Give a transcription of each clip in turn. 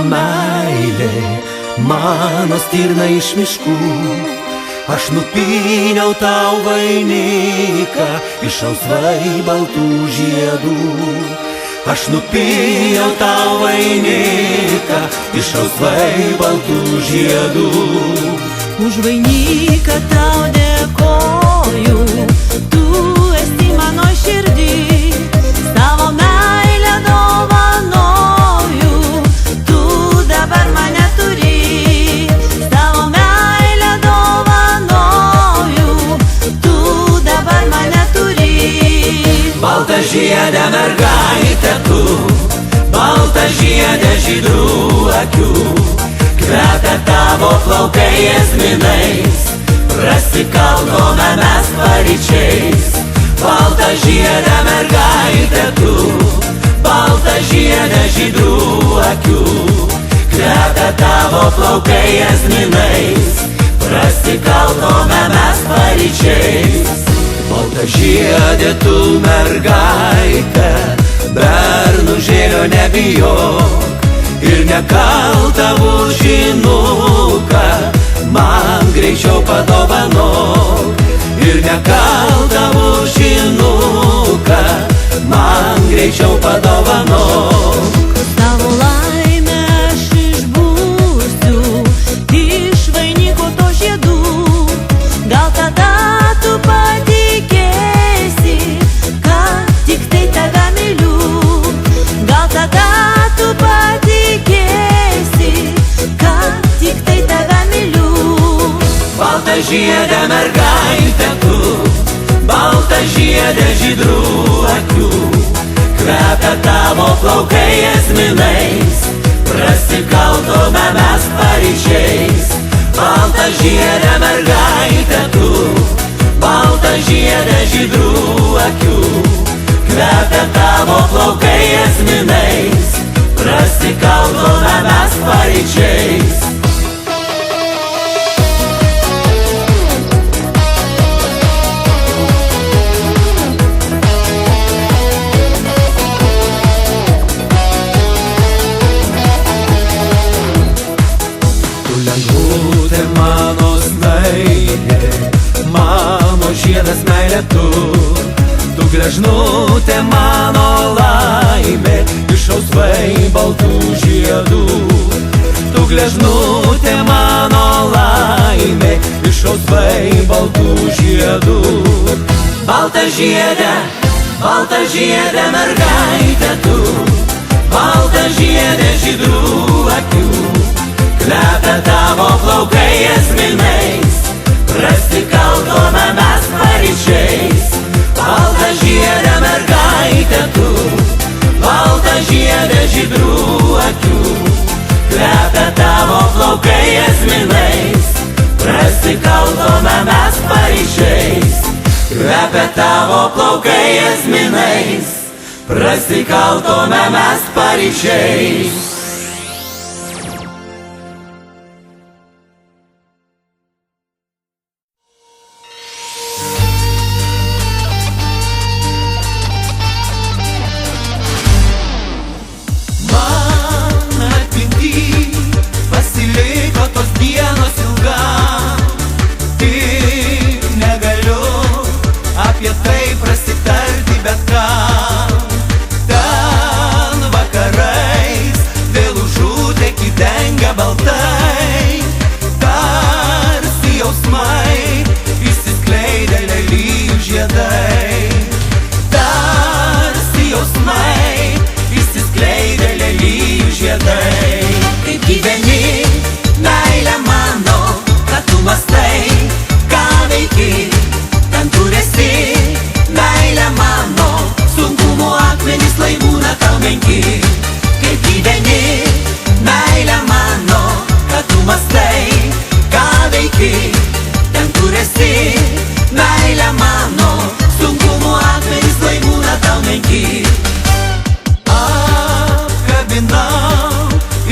meilė, mano stirna iš miškų. Aš nupyniau tau vainiką iš rausvai baltų žiedų. Aš nupyniau tau vainiką iš rausvai baltų žiedų. Už vainiką tau dėkoju, tu esi mano širdį, savo meilę dovanoju, tu dabar mane turi, savo meilę dovanoju, tu dabar mane turi. Balta žiedė mergaitė tu, balta žiedė žydrų akių, kvepia tavo plaukai jazminais, prasikaldome mes paryčiais. Balta žiedė mergaitė tu, balta žiedė žydrų akių, kvepia tavo plaukai jazminais, prasikaldome mes paryčiais. Balta žiedė tu mergaitė, bernužėlio nebijok, ir nekaltą vulžinuką man greičiau padovanok. Ir nekaltą vulžinuką man greičiau padovanok. Tavo laimę aš išbūsiu iš vainiko to žiedų, gal tada tu patikėsi, kad tik tai tave myliu, gal tada tu patikėsi, kad tik tai tave myliu. Balta žiedė mergaitė tu, balta žiedė žydrų akių, kvepia tavo plaukai jazminais, prasikaldome mes paryčiais. Balta žiedė mergaitė tu, balta žiedė žydrų akių, kvepia tavo plaukai jazminais, prasikaldome mes paryčiais. Lengvutė mano snaigė, mano žiedas meilė tu, tu gležnutė mano laimė iš rausvai baltų žiedų. Tu gležnutė mano laimė iš rausvai baltų žiedų. Balta žiedė mergaitė tu, balta žiedė žydrų akių, kvepia tavo plaukai jazminais, prasikaldome mes paryčiais. Balta žiedė mergaitė tu, balta žiedė žydrų akių, kvepia tavo plaukai jazminais, prasikaldome mes paryčiais. Kvepia tavo plaukai jazminais, prasikaldome mes paryčiais. Prasitarti bet kam, ten vakarais vėl užūtė kidengia baltai, tarsi jausmai išsiskleidę lelijų žiedai, tarsi jausmai išsiskleidę lelijų žiedai. Kaip gyveni, meilė mano, kad tu mąstai, ką veiki, ten kur esi. Meilė mano, sunkumų akmenys laivūna tau menki. Kaip gyveni, meilė mano, kad tu mąstai, ką veiki, ten kur esi. Meilė mano, sunkumų akmenys laivūna tau menki. Apkabinau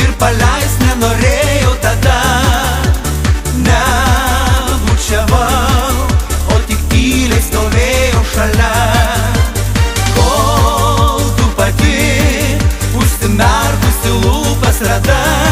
ir paleis nenorėjau tada, nebučiavau, o tik tyliai stovėjau šalia. Kol tu pati užsimerkusi lūpas radai,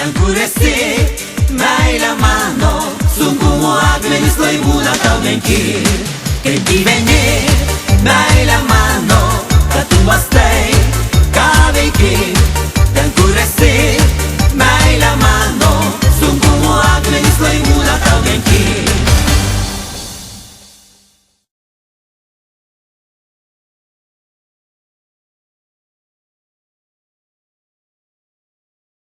ten kur esi, meilė mano, sunkumo akmenys lai būna tau menki. Kaip gyveni, meilė mano,